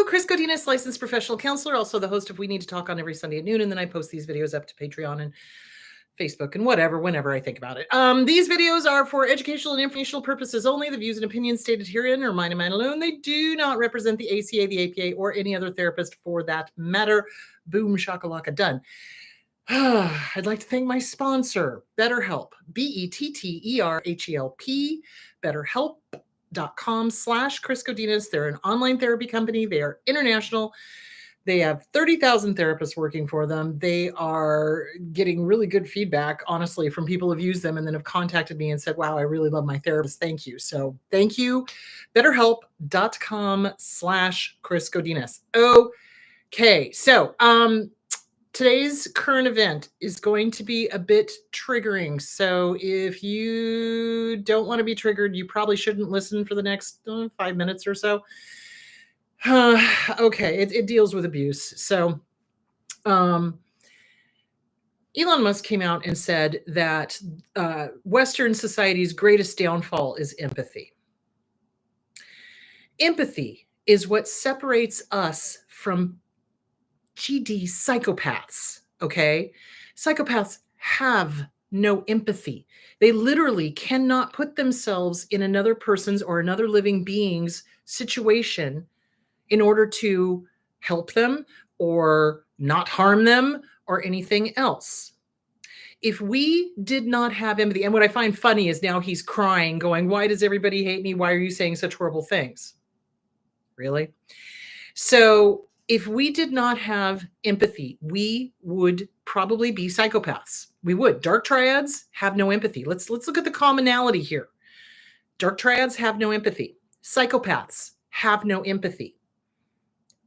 Chris Godinez, licensed professional counselor, also the host of We Need to Talk on every Sunday at noon, and then I post these videos up to Patreon and Facebook and whatever, whenever I think about it. These videos are for educational and informational purposes only. The views and opinions stated herein are mine and mine alone. They do not represent the ACA, the APA, or any other therapist for that matter. Boom, shakalaka, done. I'd like to thank my sponsor, BetterHelp, BetterHelp, BetterHelp.com/Chris Godinez. They're an online therapy company. They are international. They have 30,000 therapists working for them. They are getting really good feedback, honestly, from people who've used them and then have contacted me and said, wow, I really love my therapist. Thank you. So thank you. BetterHelp.com/Chris Godinez. Okay. So, today's current event is going to be a bit triggering. So if you don't want to be triggered, you probably shouldn't listen for the next 5 minutes or so. Okay, it deals with abuse. So Elon Musk came out and said that Western society's greatest downfall is empathy. Empathy is what separates us from GD psychopaths, okay? Psychopaths have no empathy. They literally cannot put themselves in another person's or another living being's situation in order to help them or not harm them or anything else. If we did not have empathy, and what I find funny is now he's crying, going, why does everybody hate me? Why are you saying such horrible things? Really? So if we did not have empathy, we would probably be psychopaths. We would. Dark triads have no empathy. Let's look at the commonality here. Dark triads have no empathy. Psychopaths have no empathy.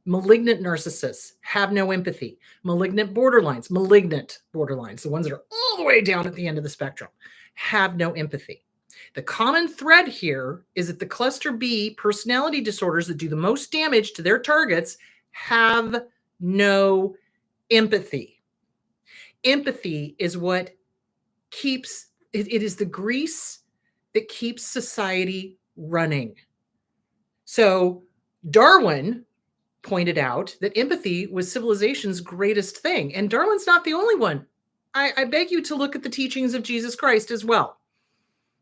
Malignant narcissists have no empathy. Malignant borderlines, the ones that are all the way down at the end of the spectrum, have no empathy. The common thread here is that the cluster B personality disorders that do the most damage to their targets have no empathy. Empathy is what keeps, it is the grease that keeps society running. So Darwin pointed out that empathy was civilization's greatest thing. And Darwin's not the only one. I beg you to look at the teachings of Jesus Christ as well,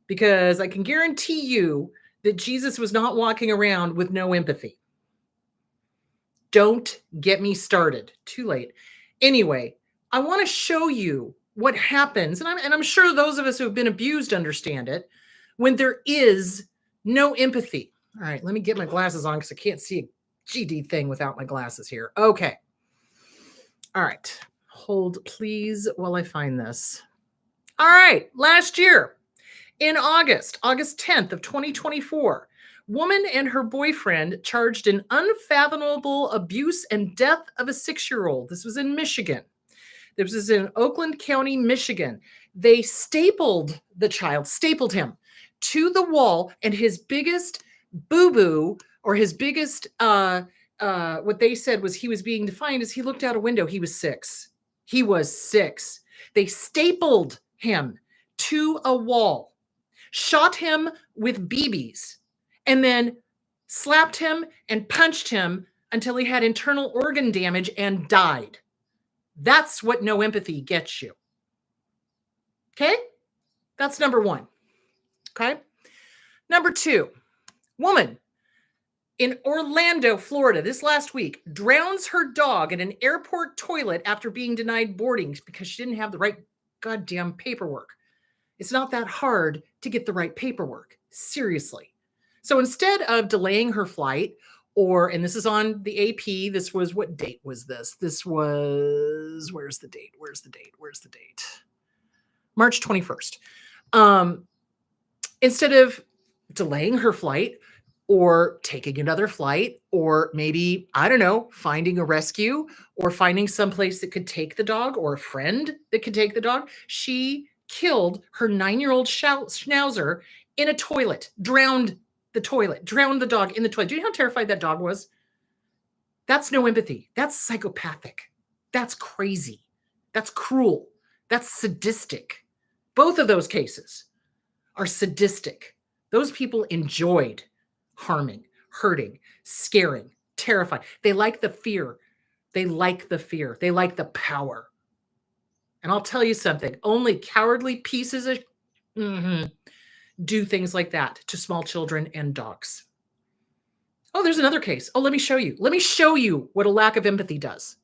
because I can guarantee you that Jesus was not walking around with no empathy. Don't get me started. Too late. Anyway, I want to show you what happens, and I'm sure those of us who have been abused understand it, when there is no empathy. All right, let me get my glasses on because I can't see a GD thing without my glasses here. Okay. All right. Hold, please, while I find this. All right. Last year, in August 10th of 2024, woman and her boyfriend charged in unfathomable abuse and death of a 6-year-old. This was in Michigan. This was in Oakland County, Michigan. They stapled him to the wall, and his biggest boo-boo, or his biggest, what they said was he was being defined as he looked out a window. He was 6. He was 6. They stapled him to a wall, shot him with BBs, and then slapped him and punched him until he had internal organ damage and died. That's what no empathy gets you. Okay? That's number 1. Okay? Number 2, woman in Orlando, Florida, this last week, drowns her dog in an airport toilet after being denied boarding because she didn't have the right goddamn paperwork. It's not that hard to get the right paperwork. Seriously. So instead of delaying her flight, and this is on the AP, this was, what date was this? This was, where's the date? March 21st. Instead of delaying her flight or taking another flight, or maybe, I don't know, finding a rescue or finding someplace that could take the dog or a friend that could take the dog, she killed her 9-year-old schnauzer in a toilet, drowned the dog in the toilet. Do you know how terrified that dog was? That's no empathy. That's psychopathic. That's crazy. That's cruel. That's sadistic. Both of those cases are sadistic. Those people enjoyed harming, hurting, scaring, Terrified. They like the fear. They like the fear. They like the power. And I'll tell you something, only cowardly pieces of do things like that to small children and dogs. Oh, there's another case. Oh, let me show you. Let me show you what a lack of empathy does.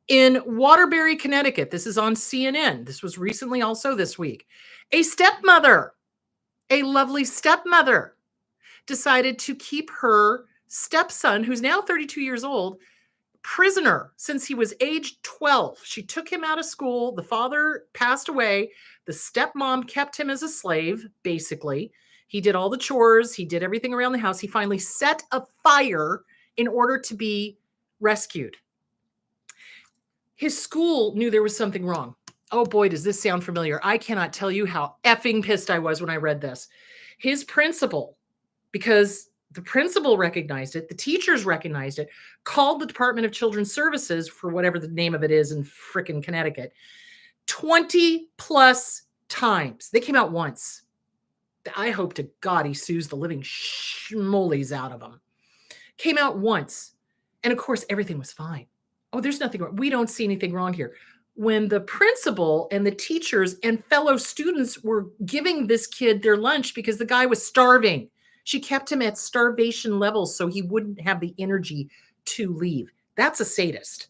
In Waterbury, Connecticut, this is on CNN. This was recently also this week. A stepmother, a lovely stepmother, decided to keep her stepson, who's now 32 years old, prisoner since he was age 12. She took him out of school. The father passed away. The stepmom kept him as a slave, basically. He did all the chores. He did everything around the house. He finally set a fire in order to be rescued. His school knew there was something wrong. Oh boy, does this sound familiar. I cannot tell you how effing pissed I was when I read this. His principal, because the principal recognized it, the teachers recognized it, called the Department of Children's Services, for whatever the name of it is in frickin' Connecticut, 20 plus times. They came out once. I hope to God he sues the living schmolies out of them. Came out once. And of course, everything was fine. Oh, there's nothing wrong. We don't see anything wrong here. When the principal and the teachers and fellow students were giving this kid their lunch because the guy was starving, she kept him at starvation levels so he wouldn't have the energy to leave. That's a sadist.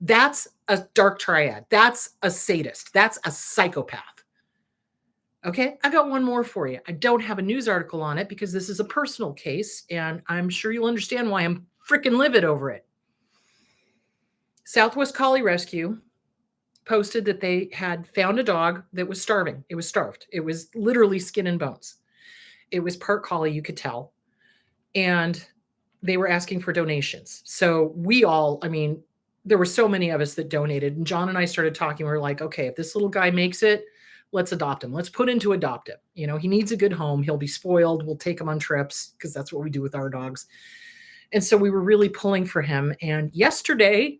That's a dark triad. That's a sadist. That's a psychopath. Okay, I got one more for you. I don't have a news article on it because this is a personal case, and I'm sure you'll understand why I'm freaking livid over it. Southwest Collie Rescue posted that they had found a dog that was starving. It was starved. It was literally skin and bones. It was part collie, you could tell. And they were asking for donations. So there were so many of us that donated. And John and I started talking. We were like, okay, if this little guy makes it, let's adopt him. Let's put into adopt him. You know, he needs a good home. He'll be spoiled. We'll take him on trips because that's what we do with our dogs. And so we were really pulling for him. And yesterday,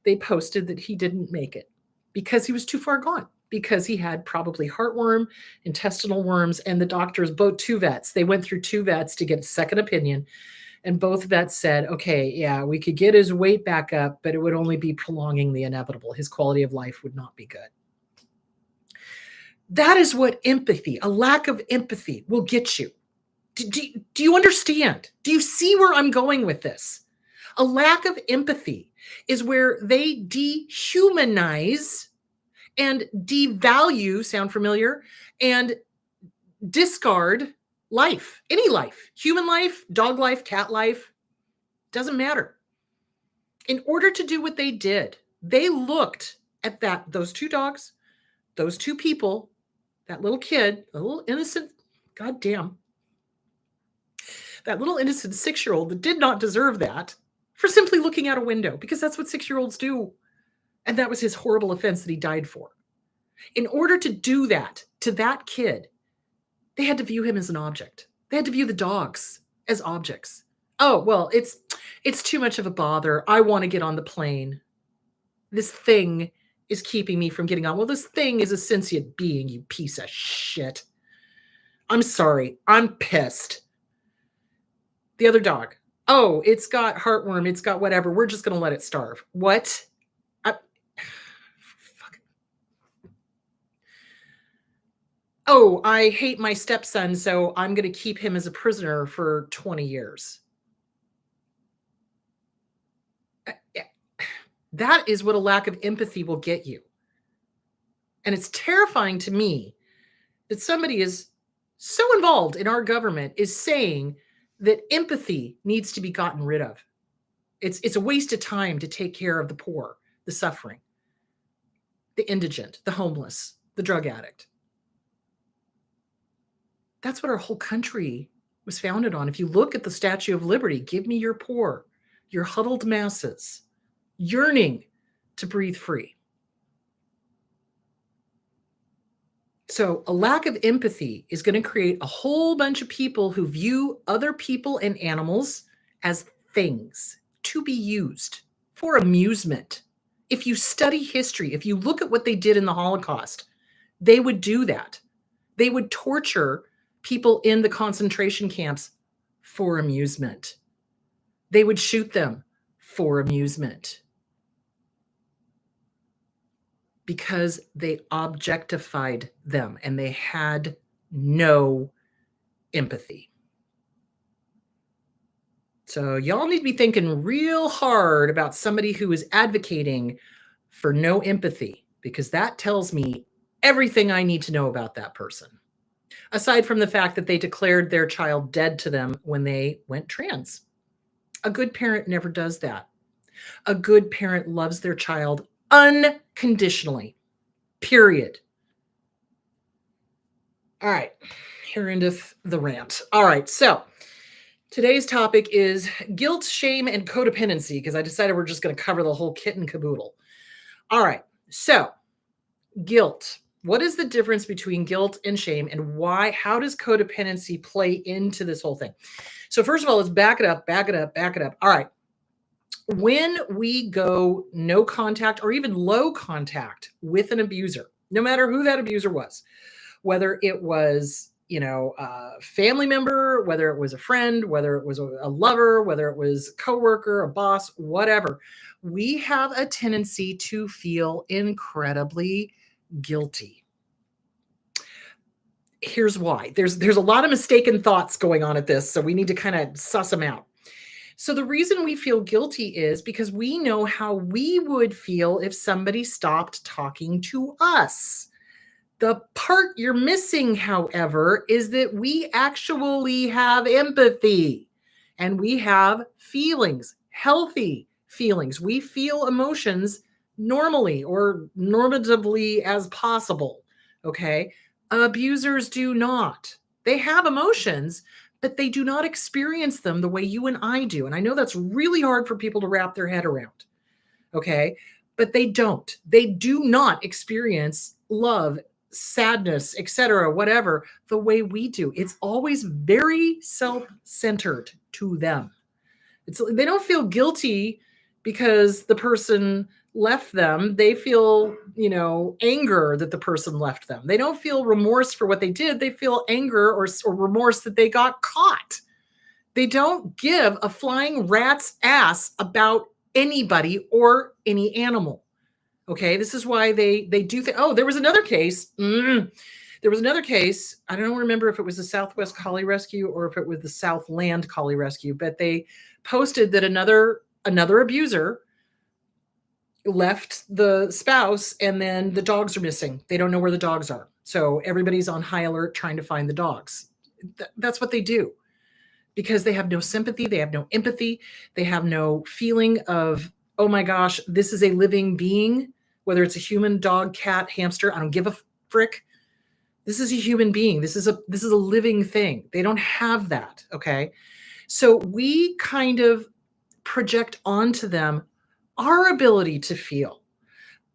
they posted that he didn't make it because he was too far gone, because he had probably heartworm, intestinal worms, and the doctors, both two vets, they went through two vets to get a second opinion. And both vets said, okay, yeah, we could get his weight back up, but it would only be prolonging the inevitable. His quality of life would not be good. That is what empathy, a lack of empathy, will get you. Do you understand? Do you see where I'm going with this? A lack of empathy is where they dehumanize and devalue, sound familiar, and discard life, any life, human life, dog life, cat life, doesn't matter. In order to do what they did, they looked at those two dogs, those two people, that little kid, a little innocent, goddamn, that little innocent 6-year-old that did not deserve that for simply looking out a window, because that's what 6-year-olds do. And that was his horrible offense that he died for. In order to do that to that kid, they had to view him as an object. They had to view the dogs as objects. Oh, well, it's too much of a bother. I want to get on the plane. This thing is keeping me from getting on. Well, this thing is a sentient being, you piece of shit. I'm sorry. I'm pissed. The other dog. Oh, it's got heartworm. It's got whatever. We're just going to let it starve. What? Fuck. Oh, I hate my stepson, so I'm going to keep him as a prisoner for 20 years. That is what a lack of empathy will get you. And it's terrifying to me that somebody is so involved in our government is saying that empathy needs to be gotten rid of. It's a waste of time to take care of the poor, the suffering, the indigent, the homeless, the drug addict. That's what our whole country was founded on. If you look at the Statue of Liberty, give me your poor, your huddled masses, yearning to breathe free. So a lack of empathy is going to create a whole bunch of people who view other people and animals as things to be used for amusement. If you study history, if you look at what they did in the Holocaust, they would do that. They would torture people in the concentration camps for amusement. They would shoot them for amusement because they objectified them and they had no empathy. So y'all need to be thinking real hard about somebody who is advocating for no empathy, because that tells me everything I need to know about that person. Aside from the fact that they declared their child dead to them when they went trans. A good parent never does that. A good parent loves their child unconditionally. Period. All right, here endeth the rant. All right, so today's topic is guilt, shame, and codependency, because I decided we're just going to cover the whole kit and caboodle. All right, so guilt. What is the difference between guilt and shame, and why? How does codependency play into this whole thing? So first of all, let's back it up. All right. When we go no contact or even low contact with an abuser, no matter who that abuser was, whether it was, a family member, whether it was a friend, whether it was a lover, whether it was a coworker, a boss, whatever, we have a tendency to feel incredibly guilty. Here's why. There's a lot of mistaken thoughts going on at this, so we need to kind of suss them out. So the reason we feel guilty is because we know how we would feel if somebody stopped talking to us. The part you're missing, however, is that we actually have empathy and we have feelings, healthy feelings. We feel emotions normally or normatively as possible. Okay. Abusers do not. They have emotions, but they do not experience them the way you and I do. And I know that's really hard for people to wrap their head around. Okay. But they don't. They do not experience love, sadness, etc., whatever, the way we do. It's always very self-centered to them. They don't feel guilty because the person left them. They feel, anger that the person left them. They don't feel remorse for what they did. They feel anger or remorse that they got caught. They don't give a flying rat's ass about anybody or any animal. Okay, this is why they do think. Oh, there was another case. There was another case. I don't remember if it was the Southwest Collie Rescue or if it was the Southland Collie Rescue, but they posted that another abuser left the spouse and then the dogs are missing. They don't know where the dogs are. So everybody's on high alert trying to find the dogs. That's what they do because they have no sympathy. They have no empathy. They have no feeling of, oh my gosh, this is a living being, whether it's a human, dog, cat, hamster. I don't give a frick. This is a human being. This is a living thing. They don't have that. Okay. So we kind of project onto them our ability to feel,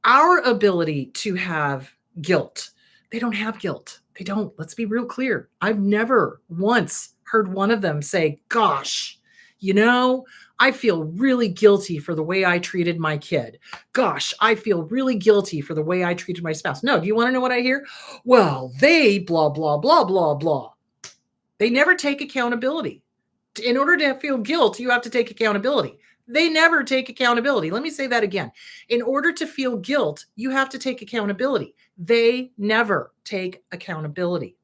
our ability to have guilt. They don't have guilt. They don't. Let's be real clear. I've never once heard one of them say, gosh, I feel really guilty for the way I treated my kid. Gosh, I feel really guilty for the way I treated my spouse. No, do you want to know what I hear? Well, they blah, blah, blah, blah, blah. They never take accountability. In order to feel guilt, you have to take accountability. They never take accountability. Let me say that again. In order to feel guilt, you have to take accountability. They never take accountability.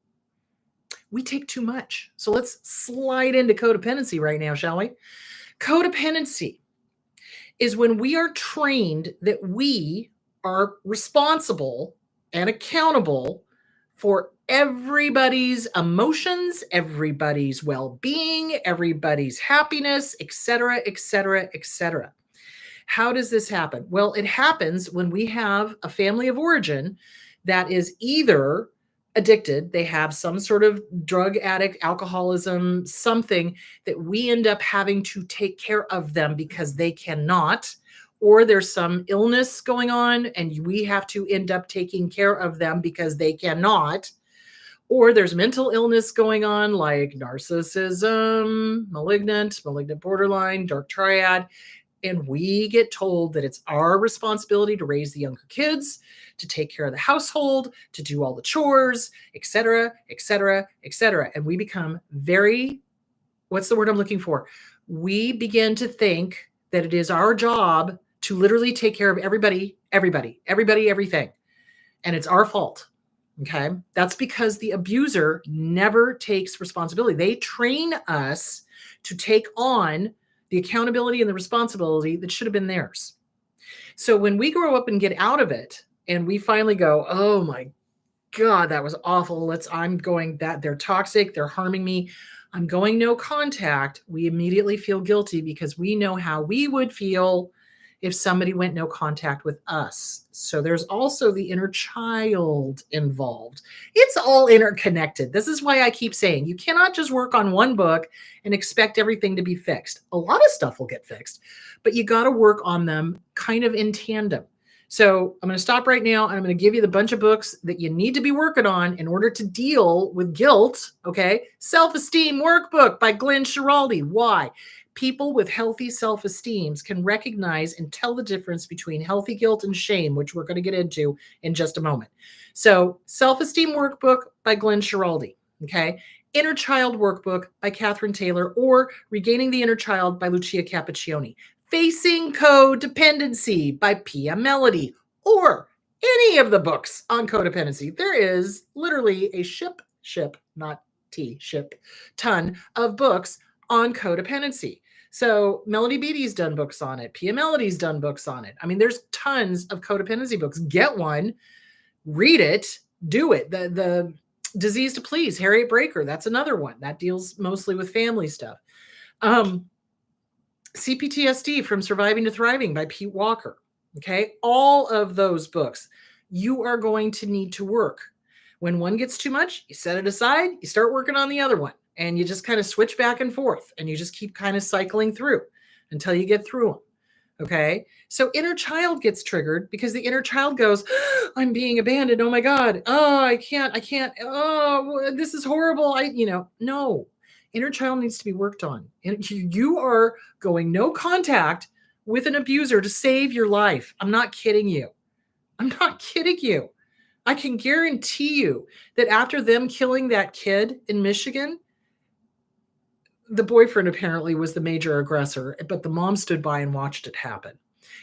We take too much. So let's slide into codependency right now, shall we? Codependency is when we are trained that we are responsible and accountable for everybody's emotions, everybody's well-being, everybody's happiness, etc., etc., etc. How does this happen? Well, it happens when we have a family of origin that is either addicted, they have some sort of drug addict, alcoholism, something that we end up having to take care of them because they cannot, or there's some illness going on and we have to end up taking care of them because they cannot, or there's mental illness going on like narcissism, malignant borderline, dark triad, and we get told that it's our responsibility to raise the younger kids, to take care of the household, to do all the chores, etc., etc., etc. And we become very, what's the word I'm looking for? we begin to think that it is our job to literally take care of everybody, everything. And it's our fault. Okay. That's because the abuser never takes responsibility. They train us to take on the accountability and the responsibility that should have been theirs. So when we grow up and get out of it and we finally go, oh my God, that was awful. I'm going that they're toxic. They're harming me. I'm going no contact. We immediately feel guilty because we know how we would feel if somebody went no contact with us. So there's also the inner child involved. It's all interconnected. This is why I keep saying you cannot just work on one book and expect everything to be fixed. A lot of stuff will get fixed, but you got to work on them kind of in tandem. So I'm going to stop right now and I'm going to give you the bunch of books that you need to be working on in order to deal with guilt. Okay. Self-Esteem Workbook by Glenn Schiraldi. Why? People with healthy self-esteems can recognize and tell the difference between healthy guilt and shame, which we're going to get into in just a moment. So Self-Esteem Workbook by Glenn Schiraldi. Okay. Inner Child Workbook by Catherine Taylor, or Regaining the Inner Child by Lucia Cappuccioni. Facing Codependency by Pia Melody, or any of the books on codependency. There is literally a ship, not tea, ship, ton of books on codependency. So Melody Beattie's done books on it. Pia Melody's done books on it. I mean, there's tons of codependency books. Get one, read it, do it. The Disease to Please, Harriet Breaker, that's another one. That deals mostly with family stuff. CPTSD from Surviving to Thriving by Pete Walker. Okay. All of those books, you are going to need to work. When one gets too much, you set it aside, you start working on the other one, and you just kind of switch back and forth, and you just keep kind of cycling through until you get through them. Okay. So inner child gets triggered because the inner child goes, I'm being abandoned. Oh my God. Oh, I can't. Oh, this is horrible. No. Inner child needs to be worked on. You are going no contact with an abuser to save your life. I'm not kidding you. I can guarantee you that after them killing that kid in Michigan, the boyfriend apparently was the major aggressor, but the mom stood by and watched it happen.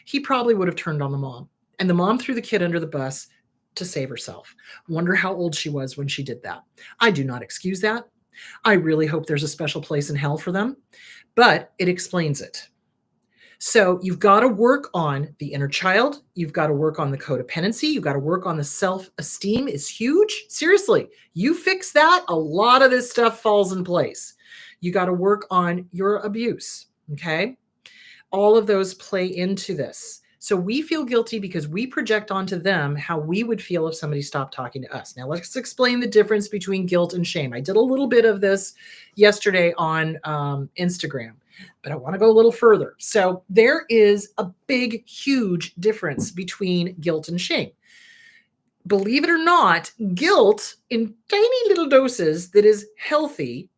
He probably would have turned on the mom, and the mom threw the kid under the bus to save herself. Wonder how old she was when she did that. I do not excuse that. I really hope there's a special place in hell for them, but it explains it. So you've got to work on the inner child. You've got to work on the codependency. You've got to work on the self-esteem is huge. Seriously, you fix that, a lot of this stuff falls in place. You got to work on your abuse. Okay. All of those play into this. So we feel guilty because we project onto them how we would feel if somebody stopped talking to us. Now let's explain the difference between guilt and shame. I did a little bit of this yesterday on Instagram, but I want to go a little further. So there is a big, huge difference between guilt and shame. Believe it or not, guilt in tiny little doses that is healthy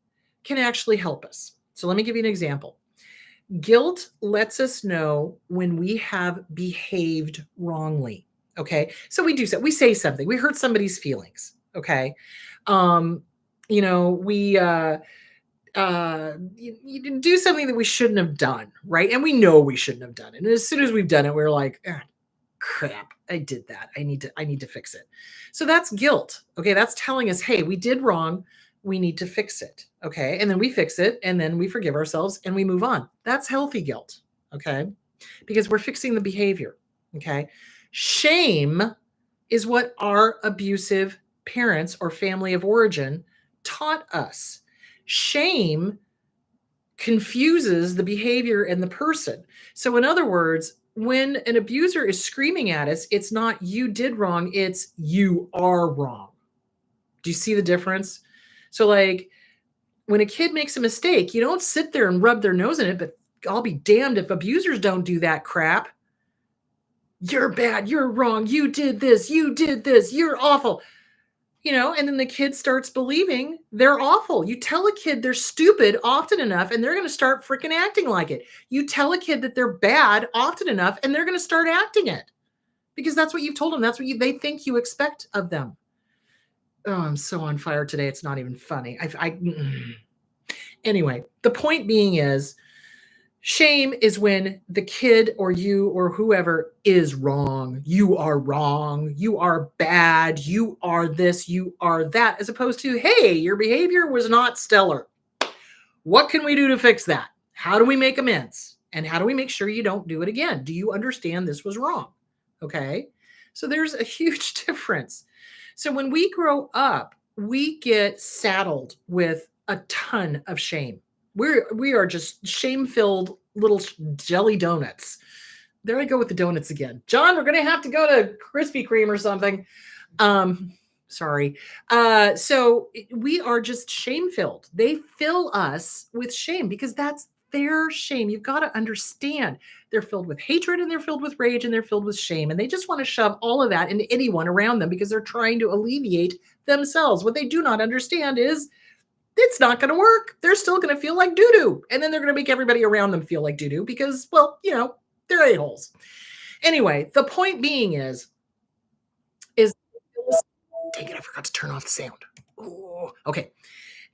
can actually help us. So let me give you an example. Guilt lets us know when we have behaved wrongly. Okay. So we say something, we hurt somebody's feelings. Okay. We you do something that we shouldn't have done. Right. And we know we shouldn't have done it. And as soon as we've done it, we're like, crap, I did that. I need to fix it. So that's guilt. Okay. That's telling us, hey, we did wrong. We need to fix it. Okay. And then we fix it and then we forgive ourselves and we move on. That's healthy guilt. Okay. Because we're fixing the behavior. Okay. Shame is what our abusive parents or family of origin taught us. Shame confuses the behavior and the person. So in other words, when an abuser is screaming at us, it's not you did wrong, it's you are wrong. Do you see the difference? So like when a kid makes a mistake, you don't sit there and rub their nose in it, but I'll be damned if abusers don't do that crap. You're bad, you're wrong, you did this, you're awful. And then the kid starts believing they're awful. You tell a kid they're stupid often enough, and they're going to start freaking acting like it. You tell a kid that they're bad often enough, and they're going to start acting it because that's what you've told them. That's what they think you expect of them. Oh, I'm so on fire today. It's not even funny. Anyway, the point being is Shame is when the kid or you or whoever is wrong. You are wrong. You are bad. You are this. You are that. As opposed to, hey, your behavior was not stellar. What can we do to fix that? How do we make amends? And how do we make sure you don't do it again? Do you understand this was wrong? Okay. So there's a huge difference. So when we grow up, we get saddled with a ton of shame. We are just shame-filled little jelly donuts. There I go with the donuts again. John, we're gonna have to go to Krispy Kreme or something. Um, sorry. We are just shame filled. They fill us with shame because that's their shame. You've got to understand they're filled with hatred and they're filled with rage and they're filled with shame. And they just want to shove all of that into anyone around them because they're trying to alleviate themselves. What they do not understand is it's not going to work. They're still going to feel like doo doo. And then they're going to make everybody around them feel like doo doo because, well, they're a-holes. Anyway, the point being is dang it, I forgot to turn off the sound. Oh, okay.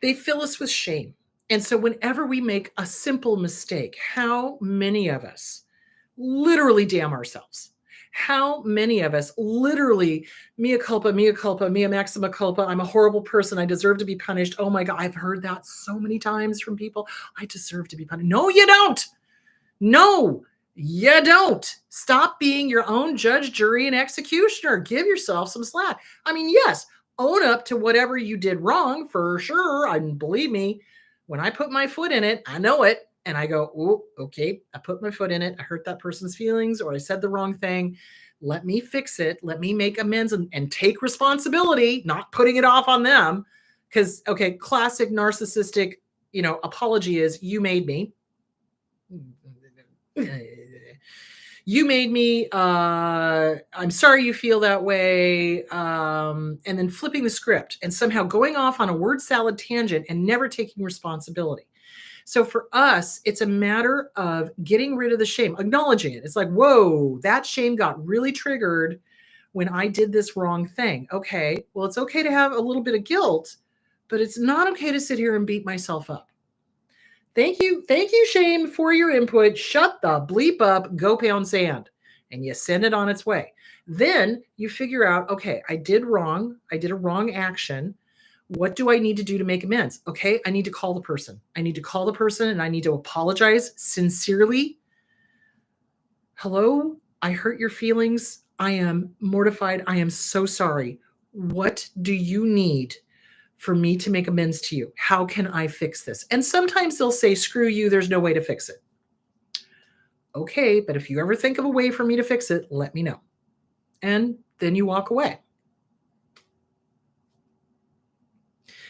They fill us with shame. And so whenever we make a simple mistake, how many of us literally damn ourselves? How many of us literally, mea culpa, mea maxima culpa, I'm a horrible person, I deserve to be punished. Oh my God, I've heard that so many times from people. I deserve to be punished. No, you don't. No, you don't. Stop being your own judge, jury, and executioner. Give yourself some slack. I mean, yes, own up to whatever you did wrong for sure. And believe me, when I put my foot in it, I know it. And I go, oh, okay, I put my foot in it. I hurt that person's feelings or I said the wrong thing. Let me fix it. Let me make amends and take responsibility, not putting it off on them. Because, okay, classic narcissistic, apology is you made me. You made me, I'm sorry you feel that way, and then flipping the script and somehow going off on a word salad tangent and never taking responsibility. So for us, it's a matter of getting rid of the shame, acknowledging it. It's like, whoa, that shame got really triggered when I did this wrong thing. Okay, well, it's okay to have a little bit of guilt, but it's not okay to sit here and beat myself up. Thank you, Shane, for your input. Shut the bleep up, go pound sand. And you send it on its way. Then you figure out, okay, I did wrong. I did a wrong action. What do I need to do to make amends? Okay, I need to call the person. I need to call the person and I need to apologize sincerely. Hello, I hurt your feelings. I am mortified. I am so sorry. What do you need for me to make amends to you? How can I fix this? And sometimes they'll say, screw you, there's no way to fix it. Okay, but if you ever think of a way for me to fix it, let me know. And then you walk away.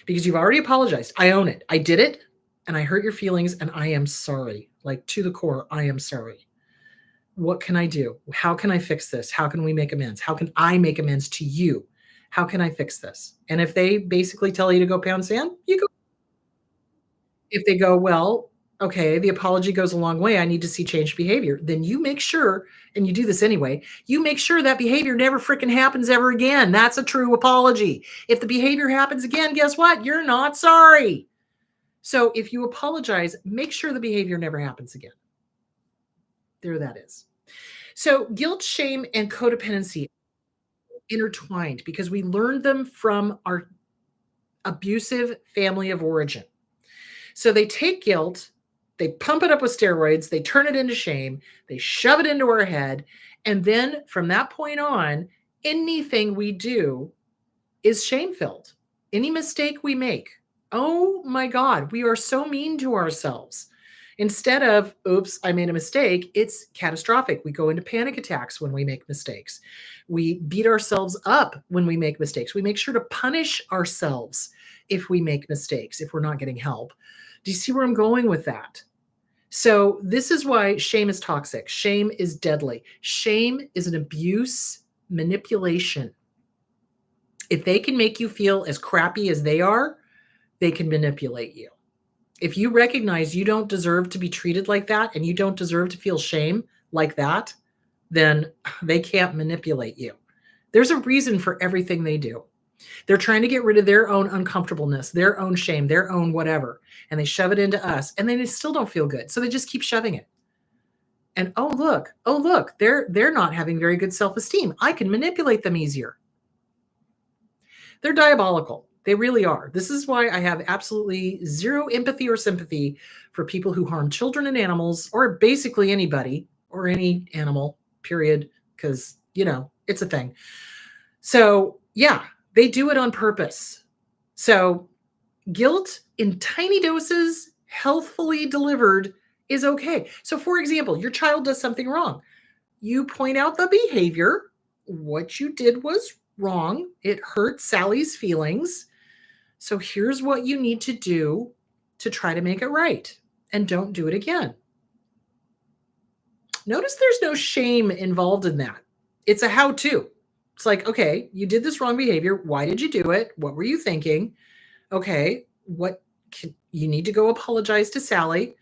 Because you've already apologized. I own it. I did it and I hurt your feelings and I am sorry. Like to the core, I am sorry. What can I do? How can I fix this? How can we make amends? How can I make amends to you? How can I fix this? And if they basically tell you to go pound sand, you go. If they go, well, okay, the apology goes a long way. I need to see changed behavior. Then you make sure, and you do this anyway, you make sure that behavior never freaking happens ever again. That's a true apology. If the behavior happens again, guess what? You're not sorry. So if you apologize, make sure the behavior never happens again. There that is. So guilt, shame, and codependency intertwined because we learned them from our abusive family of origin. So they take guilt, they pump it up with steroids, they turn it into shame, they shove it into our head. And then from that point on, anything we do is shame filled. Any mistake we make, oh my God, we are so mean to ourselves. Instead of, oops, I made a mistake, it's catastrophic. We go into panic attacks when we make mistakes. We beat ourselves up when we make mistakes. We make sure to punish ourselves if we make mistakes, if we're not getting help. Do you see where I'm going with that? So this is why shame is toxic. Shame is deadly. Shame is an abuse manipulation. If they can make you feel as crappy as they are, they can manipulate you. If you recognize you don't deserve to be treated like that and you don't deserve to feel shame like that, then they can't manipulate you. There's a reason for everything they do. They're trying to get rid of their own uncomfortableness, their own shame, their own whatever, and they shove it into us and then they still don't feel good. So they just keep shoving it. And oh look, they're not having very good self-esteem. I can manipulate them easier. They're diabolical. They really are. This is why I have absolutely zero empathy or sympathy for people who harm children and animals, or basically anybody or any animal, period, because, it's a thing. So, yeah, they do it on purpose. So, guilt in tiny doses, healthfully delivered, is okay. So, for example, your child does something wrong. You point out the behavior. What you did was wrong. It hurt Sally's feelings. So here's what you need to do to try to make it right, and don't do it again. Notice there's no shame involved in that. It's a how to. It's like, okay, you did this wrong behavior. Why did you do it? What were you thinking? Okay, you need to go apologize to Sally.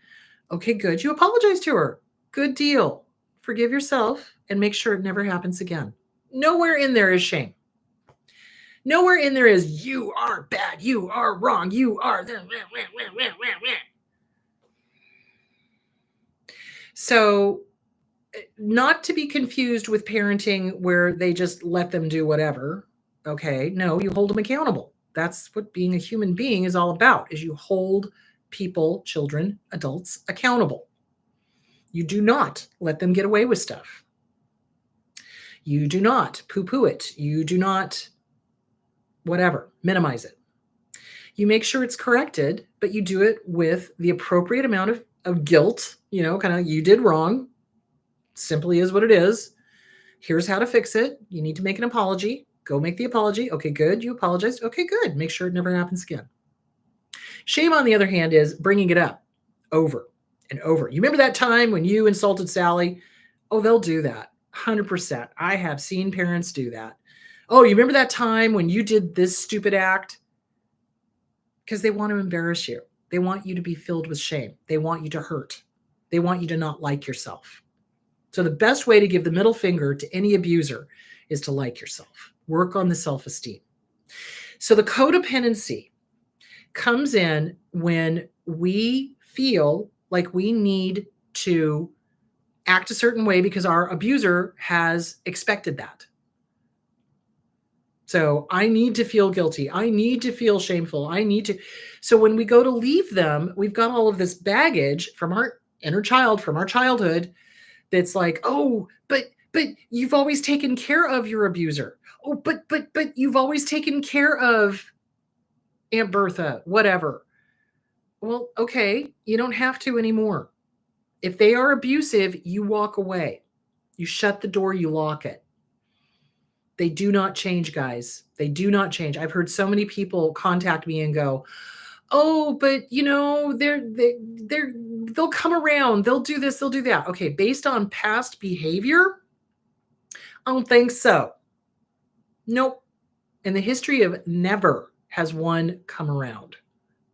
Okay, good. You apologize to her. Good deal. Forgive yourself and make sure it never happens again. Nowhere in there is shame. Nowhere in there is you are bad, you are wrong, you are. So, not to be confused with parenting where they just let them do whatever. Okay, no, you hold them accountable. That's what being a human being is all about, is you hold people, children, adults accountable. You do not let them get away with stuff. You do not poo-poo it. You do not whatever, minimize it. You make sure it's corrected, but you do it with the appropriate amount of guilt, kind of you did wrong. Simply is what it is. Here's how to fix it. You need to make an apology. Go make the apology. Okay, good. You apologized. Okay, good. Make sure it never happens again. Shame, on the other hand, is bringing it up over and over. You remember that time when you insulted Sally? Oh, they'll do that. 100%. I have seen parents do that. Oh, you remember that time when you did this stupid act? Because they want to embarrass you. They want you to be filled with shame. They want you to hurt. They want you to not like yourself. So the best way to give the middle finger to any abuser is to like yourself. Work on the self-esteem. So the codependency comes in when we feel like we need to act a certain way because our abuser has expected that. So I need to feel guilty. I need to feel shameful. So when we go to leave them, we've got all of this baggage from our inner child, from our childhood, that's like, oh, but you've always taken care of your abuser. Oh, but you've always taken care of Aunt Bertha, whatever. Well, okay, you don't have to anymore. If they are abusive, you walk away. You shut the door, you lock it. They do not change, guys. They do not change. I've heard so many people contact me and go, oh, but they'll come around. They'll do this, they'll do that. Okay, based on past behavior, I don't think so. Nope. In the history of never has one come around.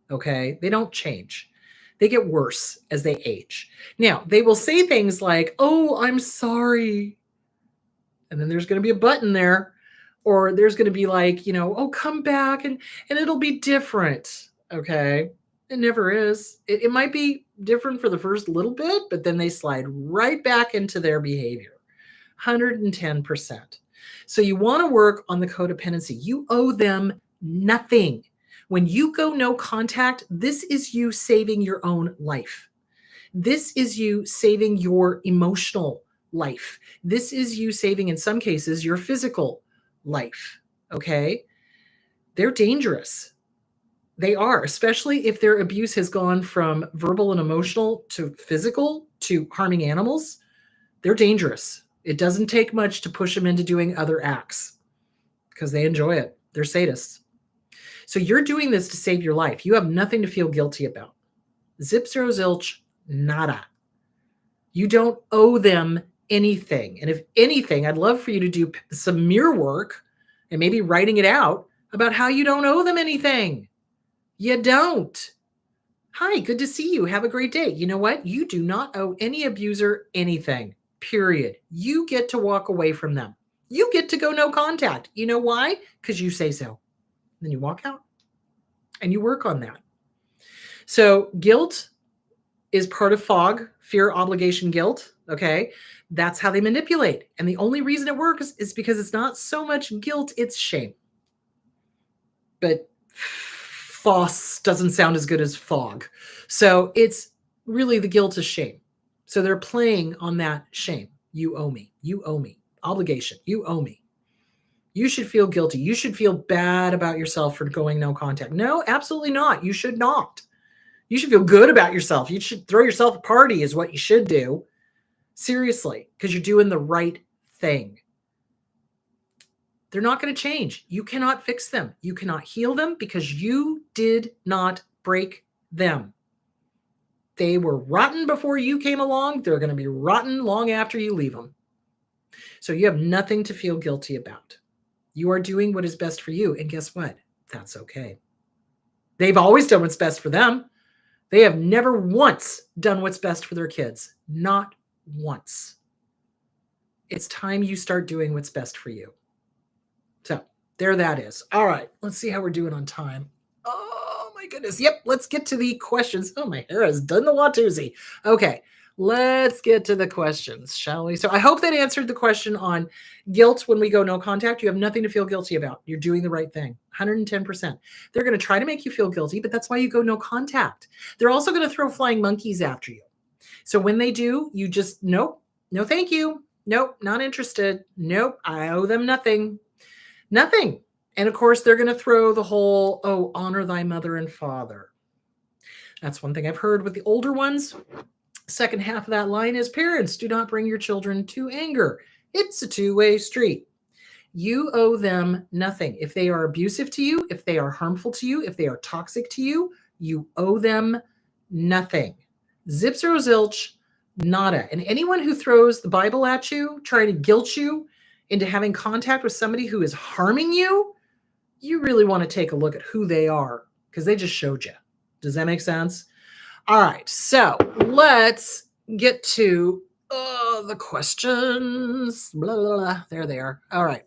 Okay, they don't change. They get worse as they age. Now, they will say things like, oh, I'm sorry. And then there's going to be a button there, or there's going to be like, oh, come back and it'll be different. Okay. It never is. It might be different for the first little bit, but then they slide right back into their behavior. 110%. So you want to work on the codependency. You owe them nothing. When you go no contact, this is you saving your own life. This is you saving your emotional life. This is you saving, in some cases, your physical life. Okay? They're dangerous. They are, especially if their abuse has gone from verbal and emotional to physical to harming animals. They're dangerous. It doesn't take much to push them into doing other acts because they enjoy it. They're sadists. So you're doing this to save your life. You have nothing to feel guilty about. Zip, zero, zilch, nada. You don't owe them anything. And if anything, I'd love for you to do some mirror work and maybe writing it out about how you don't owe them anything. You don't. Hi, good to see you. Have a great day. You know what? You do not owe any abuser anything, period. You get to walk away from them. You get to go no contact. You know why? Because you say so. Then you walk out and you work on that. So guilt is part of fog, fear, obligation, guilt. Okay. That's how they manipulate. And the only reason it works is because it's not so much guilt, it's shame. But FOSS doesn't sound as good as fog. So it's really the guilt is shame. So they're playing on that shame. You owe me. You owe me. Obligation. You owe me. You should feel guilty. You should feel bad about yourself for going no contact. No, absolutely not. You should not. You should feel good about yourself. You should throw yourself a party is what you should do. Seriously, because you're doing the right thing. They're not going to change. You cannot fix them. You cannot heal them because you did not break them. They were rotten before you came along. They're going to be rotten long after you leave them. So you have nothing to feel guilty about. You are doing what is best for you. And guess what? That's okay. They've always done what's best for them. They have never once done what's best for their kids. Not once. It's time you start doing what's best for you. So there that is. All right. Let's see how we're doing on time. Oh my goodness. Yep. Let's get to the questions. Oh, my hair has done the Watusi. Okay. Let's get to the questions, shall we? So I hope that answered the question on guilt when we go no contact. You have nothing to feel guilty about. You're doing the right thing. 110%. They're going to try to make you feel guilty, but that's why you go no contact. They're also going to throw flying monkeys after you. So when they do, you just, nope, no thank you. Nope, not interested. Nope, I owe them nothing. Nothing. And of course, they're going to throw the whole, oh, honor thy mother and father. That's one thing I've heard with the older ones. Second half of that line is parents, do not bring your children to anger. It's a two-way street. You owe them nothing. If they are abusive to you, if they are harmful to you, if they are toxic to you, you owe them nothing. Zip, zero, zilch, nada. And anyone who throws the Bible at you, trying to guilt you into having contact with somebody who is harming you, you really want to take a look at who they are because they just showed you. Does that make sense? All right, so let's get to the questions. Blah, blah, blah. There they are. All right.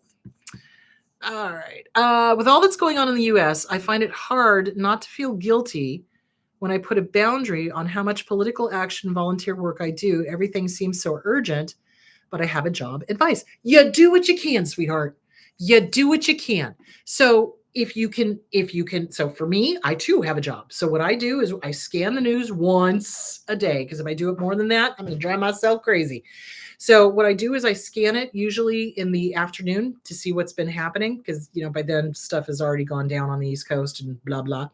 With all that's going on in the U.S., I find it hard not to feel guilty when I put a boundary on how much political action, volunteer work I do. Everything seems so urgent, but I have a job. Advice. You do what you can, sweetheart. You do what you can. So if you can, so for me, I too have a job. So what I do is I scan the news once a day, because if I do it more than that, I'm going to drive myself crazy. So what I do is I scan it usually in the afternoon to see what's been happening, because, by then stuff has already gone down on the East Coast and blah, blah.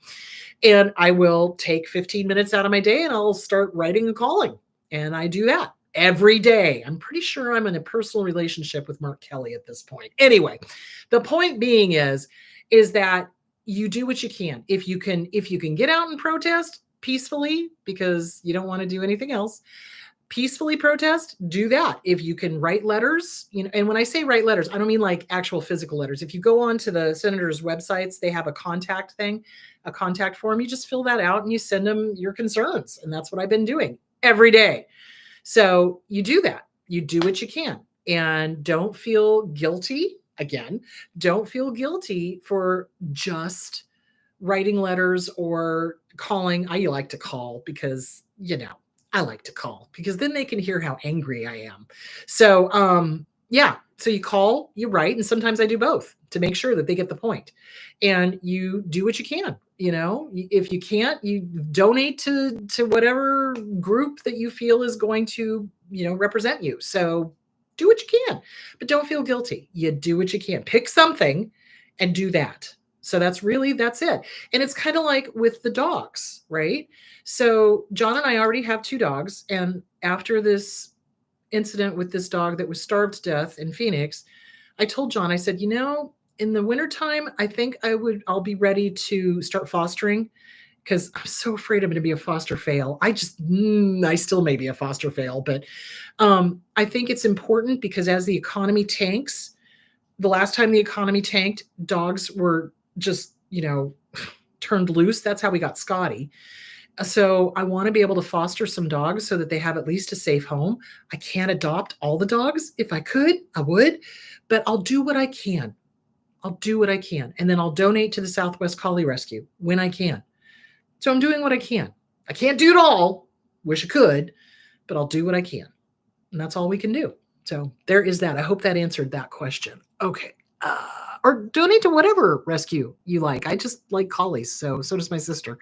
And I will take 15 minutes out of my day and I'll start writing and calling. And I do that every day. I'm pretty sure I'm in a personal relationship with Mark Kelly at this point. Anyway, the point being is that you do what you can. If you can get out and protest peacefully because you don't want to do anything else, peacefully protest, do that. If you can write letters, and when I say write letters, I don't mean like actual physical letters. If you go on to the senators' websites, they have a contact thing, a contact form. You just fill that out and you send them your concerns. And that's what I've been doing every day. So you do that. You do what you can. And don't feel guilty. Again, don't feel guilty for just writing letters or calling. I like to call because, I like to call because then they can hear how angry I am. So, so you call, you write, and sometimes I do both to make sure that they get the point. And you do what you can. If you can't, you donate to whatever group that you feel is going to, represent you. So do what you can, but don't feel guilty. You do what you can. Pick something and do that. So that's it. And it's kind of like with the dogs, right? So John and I already have 2 dogs. And after this incident with this dog that was starved to death in Phoenix, I told John, I said, in the wintertime, I think I'll be ready to start fostering, because I'm so afraid I'm going to be a foster fail. I still may be a foster fail, but I think it's important because as the economy tanks, the last time the economy tanked, dogs were just, turned loose. That's how we got Scotty. So I want to be able to foster some dogs so that they have at least a safe home. I can't adopt all the dogs. If I could, I would, but I'll do what I can. And then I'll donate to the Southwest Collie Rescue when I can. So I'm doing what I can. I can't do it all, Wish I could, but I'll do what I can. And that's all we can do. So there is that. I hope that answered that question. Okay. Or donate to whatever rescue you like. I just like collies, so does my sister.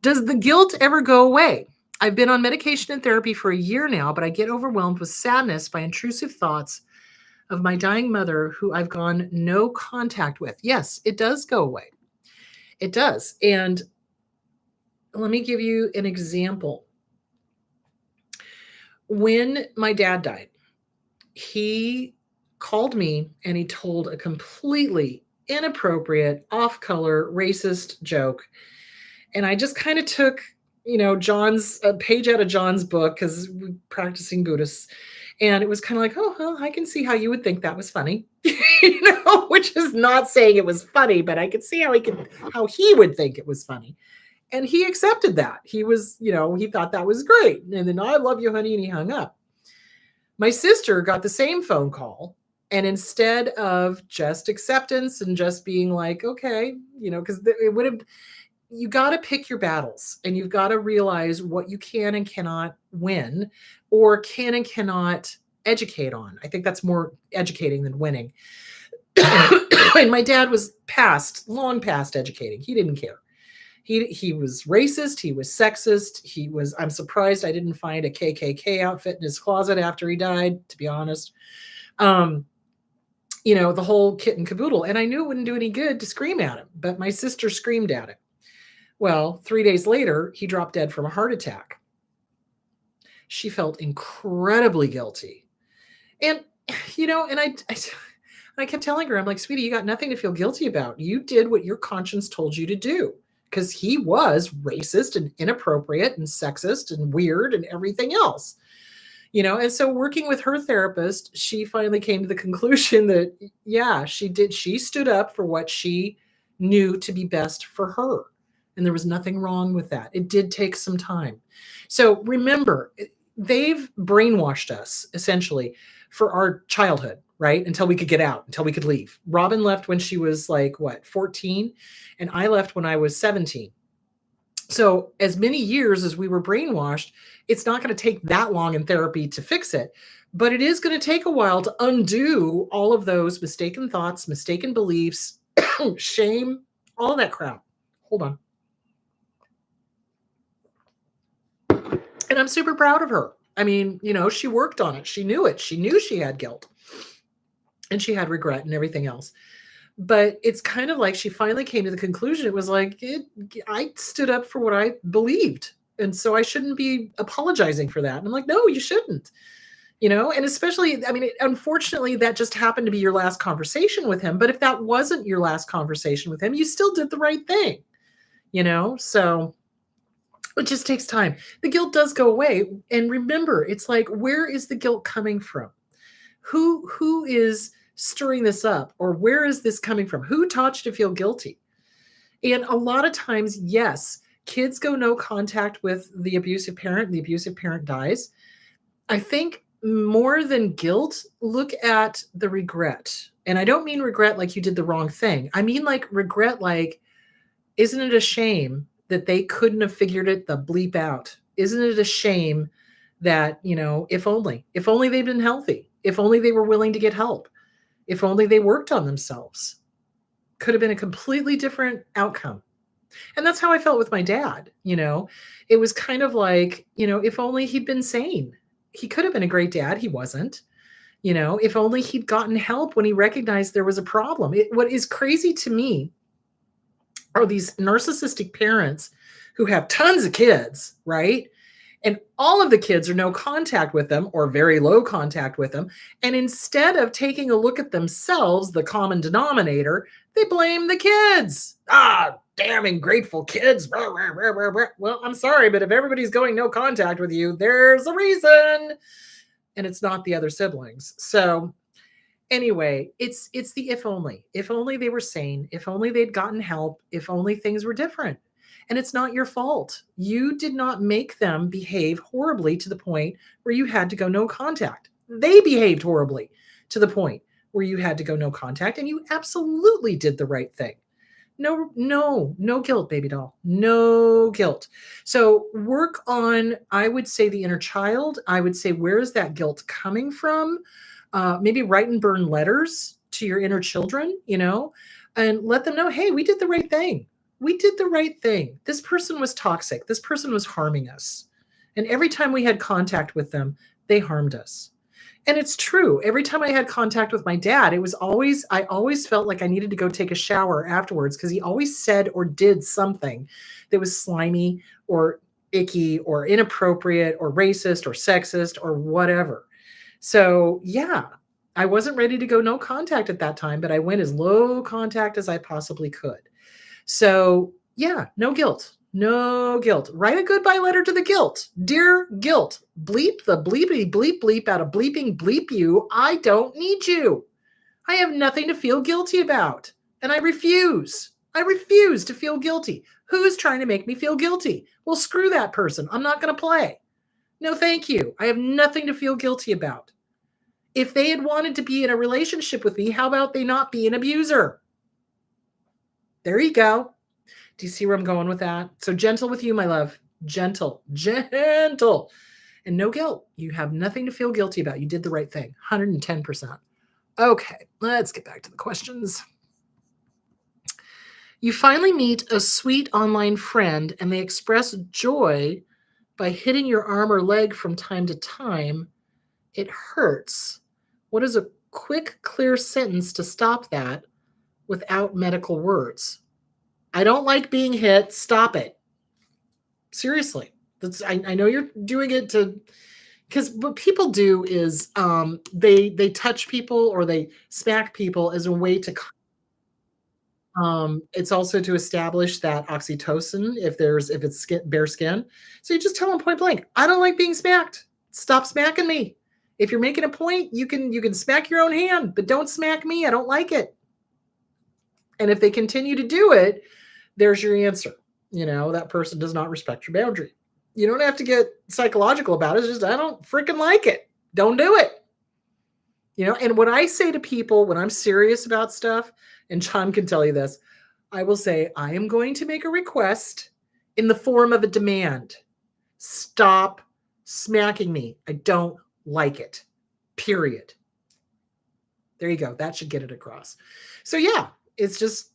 Does the guilt ever go away? I've been on medication and therapy for a year now, but I get overwhelmed with sadness by intrusive thoughts of my dying mother who I've gone no contact with. Yes, it does go away. It does. And let me give you an example. When my dad died, he called me and he told a completely inappropriate, off color, racist joke. And I just kind of took, John's a page out of John's book because we're practicing Buddhists. And it was kind of like, oh, well, I can see how you would think that was funny, which is not saying it was funny, but I could see how he would think it was funny. And he accepted that. He was, he thought that was great. And then I love you, honey. And he hung up. My sister got the same phone call. And instead of just acceptance and just being like, okay, because it would have, you got to pick your battles and you've got to realize what you can and cannot win or can and cannot educate on. I think that's more educating than winning. And my dad was long past educating. He didn't care. He was racist. He was sexist. I'm surprised I didn't find a KKK outfit in his closet after he died, to be honest. The whole kit and caboodle. And I knew it wouldn't do any good to scream at him, but my sister screamed at him. Well, 3 days later, he dropped dead from a heart attack. She felt incredibly guilty. And, and I kept telling her, I'm like, sweetie, you got nothing to feel guilty about. You did what your conscience told you to do. Because he was racist and inappropriate and sexist and weird and everything else. And so working with her therapist, she finally came to the conclusion that, yeah, she did. She stood up for what she knew to be best for her. And there was nothing wrong with that. It did take some time. So remember, they've brainwashed us essentially for our childhood, right? Until we could get out, until we could leave. Robin left when she was 14? And I left when I was 17. So as many years as we were brainwashed, it's not going to take that long in therapy to fix it. But it is going to take a while to undo all of those mistaken thoughts, mistaken beliefs, shame, all that crap. Hold on. And I'm super proud of her. I mean, she worked on it. She knew it. She knew she had guilt and she had regret and everything else. But it's kind of like she finally came to the conclusion. It was like, I stood up for what I believed. And so I shouldn't be apologizing for that. And I'm like, no, you shouldn't. And especially, unfortunately, that just happened to be your last conversation with him. But if that wasn't your last conversation with him, you still did the right thing, so it just takes time. The guilt does go away. And remember, it's like, where is the guilt coming from? Who is stirring this up? Or where is this coming from? Who taught you to feel guilty? And a lot of times, yes, kids go no contact with the abusive parent, and the abusive parent dies. I think more than guilt, look at the regret. And I don't mean regret like you did the wrong thing. I mean regret isn't it a shame that they couldn't have figured it the bleep out? Isn't it a shame that, if only they'd been healthy, if only they were willing to get help, if only they worked on themselves, could have been a completely different outcome. And that's how I felt with my dad. It was kind of like, if only he'd been sane, he could have been a great dad. He wasn't. If only he'd gotten help when he recognized there was a problem. What is crazy to me are these narcissistic parents who have tons of kids, right? And all of the kids are no contact with them or very low contact with them. And instead of taking a look at themselves, the common denominator, they blame the kids. Damn ungrateful kids. Well, I'm sorry, but if everybody's going no contact with you, there's a reason. And it's not the other siblings. So anyway, it's the if only they were sane, if only they'd gotten help, if only things were different. And it's not your fault. You did not make them behave horribly to the point where you had to go no contact. They behaved horribly to the point where you had to go no contact, and you absolutely did the right thing. No guilt, baby doll. No guilt. So work on, I would say, the inner child. I would say, where is that guilt coming from? Maybe write and burn letters to your inner children, and let them know, hey, we did the right thing. We did the right thing. This person was toxic. This person was harming us. And every time we had contact with them, they harmed us. And it's true. Every time I had contact with my dad, I always felt like I needed to go take a shower afterwards because he always said or did something that was slimy or icky or inappropriate or racist or sexist or whatever. So, yeah, I wasn't ready to go no contact at that time, but I went as low contact as I possibly could. So, yeah, no guilt. No guilt. Write a goodbye letter to the guilt. Dear guilt, bleep the bleepy bleep bleep out of bleeping bleep you. I don't need you. I have nothing to feel guilty about. And I refuse. I refuse to feel guilty. Who's trying to make me feel guilty? Well, screw that person. I'm not going to play. No, thank you. I have nothing to feel guilty about. If they had wanted to be in a relationship with me, how about they not be an abuser? There you go. Do you see where I'm going with that? So gentle with you, my love. Gentle, gentle, and no guilt. You have nothing to feel guilty about. You did the right thing, 110%. Okay, let's get back to the questions. You finally meet a sweet online friend and they express joy by hitting your arm or leg from time to time. It hurts. What is a quick, clear sentence to stop that without medical words? I don't like being hit. Stop it. Seriously. I know you're doing it to, because what people do is they touch people or they smack people as a way to it's also to establish that oxytocin if it's bare skin. So you just tell them point blank, I don't like being smacked. Stop smacking me. If you're making a point, you can smack your own hand, but don't smack me. I don't like it. And if they continue to do it, there's your answer. That person does not respect your boundary. You don't have to get psychological about it. It's just, I don't freaking like it. Don't do it. And what I say to people when I'm serious about stuff, and John can tell you this, I will say, I am going to make a request in the form of a demand. Stop smacking me. I don't like it. Period. There you go. That should get it across. So yeah, it's just,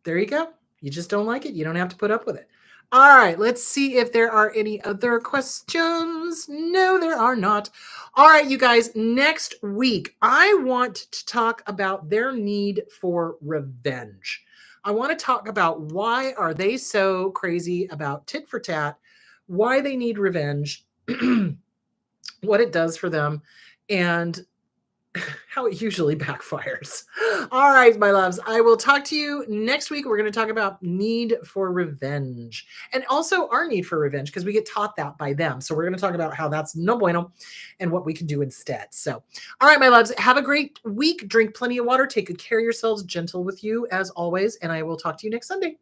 there you go. You just don't like it. You don't have to put up with it. All right, let's see if there are any other questions. No, there are not. All right, you guys, next week, I want to talk about their need for revenge. I want to talk about why are they so crazy about tit for tat, why they need revenge, what it does for them, and how it usually backfires. All right, my loves, I will talk to you next week. We're going to talk about need for revenge and also our need for revenge because we get taught that by them. So we're going to talk about how that's no bueno and what we can do instead. So, all right, my loves, have a great week. Drink plenty of water. Take good care of yourselves. Gentle with you as always. And I will talk to you next Sunday.